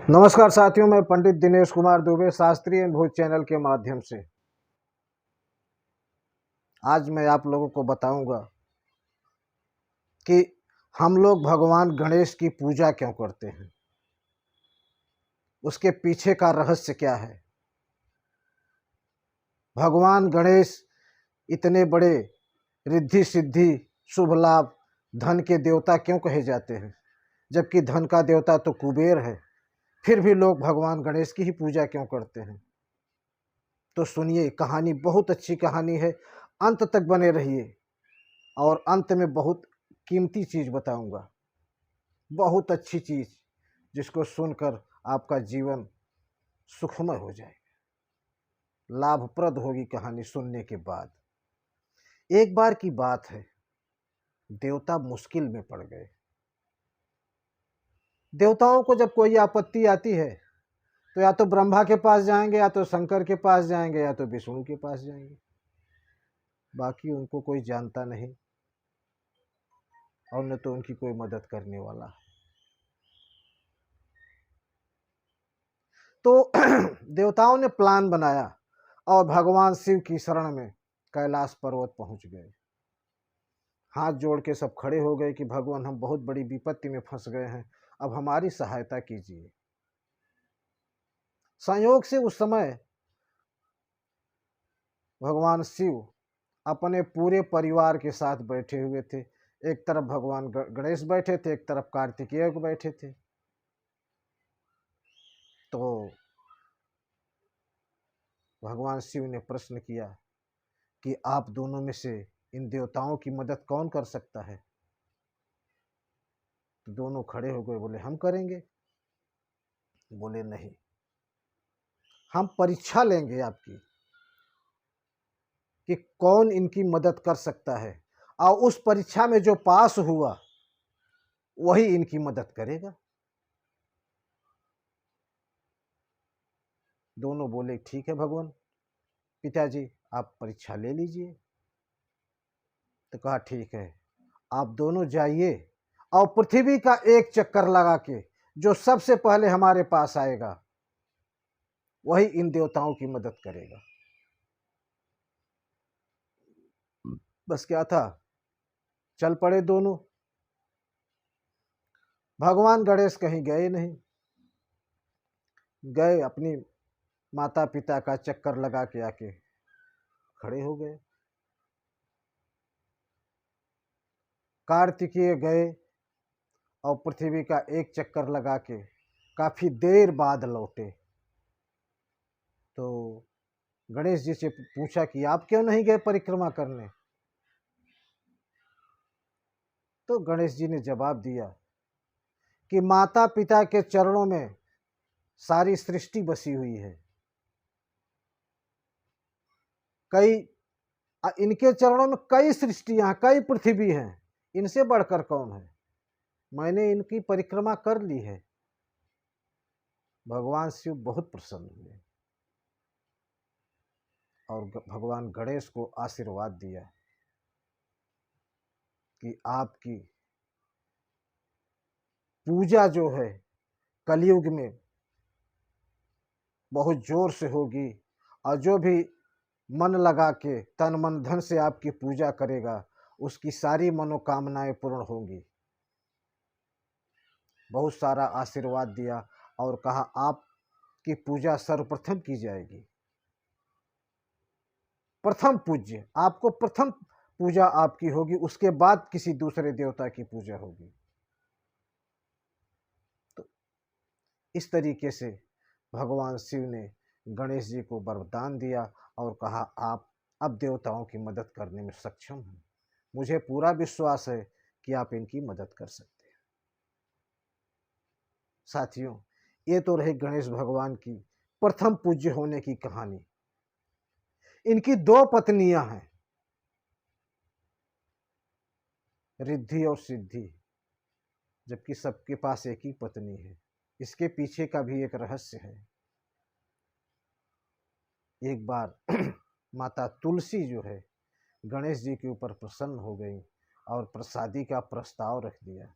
नमस्कार साथियों, मैं पंडित दिनेश कुमार दुबे शास्त्रीय अनुभूत चैनल के माध्यम से आज मैं आप लोगों को बताऊंगा कि हम लोग भगवान गणेश की पूजा क्यों करते हैं, उसके पीछे का रहस्य क्या है। भगवान गणेश इतने बड़े रिद्धि सिद्धि शुभ लाभ धन के देवता क्यों कहे जाते हैं, जबकि धन का देवता तो कुबेर है। फिर भी लोग भगवान गणेश की ही पूजा क्यों करते हैं। तो सुनिए, कहानी बहुत अच्छी कहानी है, अंत तक बने रहिए और अंत में बहुत कीमती चीज़ बताऊंगा, बहुत अच्छी चीज़ जिसको सुनकर आपका जीवन सुखमय हो जाएगा, लाभप्रद होगी कहानी सुनने के बाद। एक बार की बात है, देवता मुश्किल में पड़ गए। देवताओं को जब कोई आपत्ति आती है तो या तो ब्रह्मा के पास जाएंगे, या तो शंकर के पास जाएंगे, या तो विष्णु के पास जाएंगे। बाकी उनको कोई जानता नहीं और न तो उनकी कोई मदद करने वाला है। तो देवताओं ने प्लान बनाया और भगवान शिव की शरण में कैलाश पर्वत पहुंच गए। हाथ जोड़ के सब खड़े हो गए कि भगवान, हम बहुत बड़ी विपत्ति में फंस गए हैं, अब हमारी सहायता कीजिए। संयोग से उस समय भगवान शिव अपने पूरे परिवार के साथ बैठे हुए थे। एक तरफ भगवान गणेश बैठे थे, एक तरफ कार्तिकेय को बैठे थे। तो भगवान शिव ने प्रश्न किया कि आप दोनों में से इन देवताओं की मदद कौन कर सकता है। तो दोनों खड़े हो गए, बोले हम करेंगे। बोले नहीं, हम परीक्षा लेंगे आपकी कि कौन इनकी मदद कर सकता है, और उस परीक्षा में जो पास हुआ वही इनकी मदद करेगा। दोनों बोले ठीक है भगवान, पिताजी आप परीक्षा ले लीजिए। तो कहा ठीक है, आप दोनों जाइए और पृथ्वी का एक चक्कर लगा के जो सबसे पहले हमारे पास आएगा वही इन देवताओं की मदद करेगा। बस क्या था, चल पड़े दोनों। भगवान गणेश कहीं गए नहीं, गए अपनी माता पिता का चक्कर लगा के आके खड़े हो गए। कार्तिकेय गए और पृथ्वी का एक चक्कर लगा के काफी देर बाद लौटे। तो गणेश जी से पूछा कि आप क्यों नहीं गए परिक्रमा करने। तो गणेश जी ने जवाब दिया कि माता पिता के चरणों में सारी सृष्टि बसी हुई है, कई इनके चरणों में कई सृष्टियां, कई पृथ्वी हैं, इनसे बढ़कर कौन है। मैंने इनकी परिक्रमा कर ली है। भगवान शिव बहुत प्रसन्न हुए और भगवान गणेश को आशीर्वाद दिया कि आपकी पूजा जो है कलयुग में बहुत जोर से होगी, और जो भी मन लगा के तन मन धन से आपकी पूजा करेगा उसकी सारी मनोकामनाएं पूर्ण होंगी। बहुत सारा आशीर्वाद दिया और कहा आपकी पूजा सर्वप्रथम की जाएगी, प्रथम पूज्य आपको, प्रथम पूजा आपकी होगी, उसके बाद किसी दूसरे देवता की पूजा होगी। तो इस तरीके से भगवान शिव ने गणेश जी को वरदान दिया और कहा आप अब देवताओं की मदद करने में सक्षम हैं, मुझे पूरा विश्वास है कि आप इनकी मदद कर सकते हैं। साथियों, ये तो रही गणेश भगवान की प्रथम पूज्य होने की कहानी। इनकी दो पत्नियां हैं, रिद्धि और सिद्धि, जबकि सबके पास एक ही पत्नी है। इसके पीछे का भी एक रहस्य है। एक बार माता तुलसी जो है गणेश जी के ऊपर प्रसन्न हो गई और प्रसादी का प्रस्ताव रख दिया,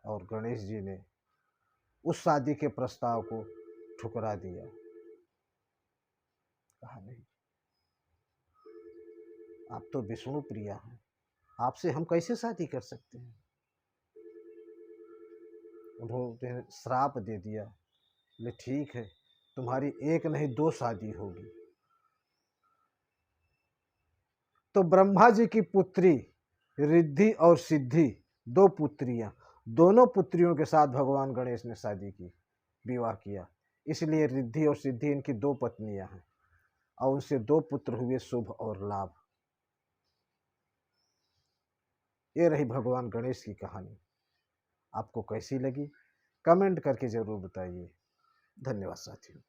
और गणेश जी ने उस शादी के प्रस्ताव को ठुकरा दिया। कहा नहीं, आप तो विष्णु प्रिया हैं, आपसे हम कैसे शादी कर सकते हैं। उन्होंने श्राप दे दिया, बोले ठीक है, तुम्हारी एक नहीं 2 शादी होगी। तो ब्रह्मा जी की पुत्री रिद्धि और सिद्धि, 2 पुत्रियां, दोनों पुत्रियों के साथ भगवान गणेश ने शादी की, विवाह किया। इसलिए रिद्धि और सिद्धि इनकी 2 पत्नियां हैं और उनसे 2 पुत्र हुए, शुभ और लाभ। ये रही भगवान गणेश की कहानी। आपको कैसी लगी कमेंट करके जरूर बताइए। धन्यवाद साथियों।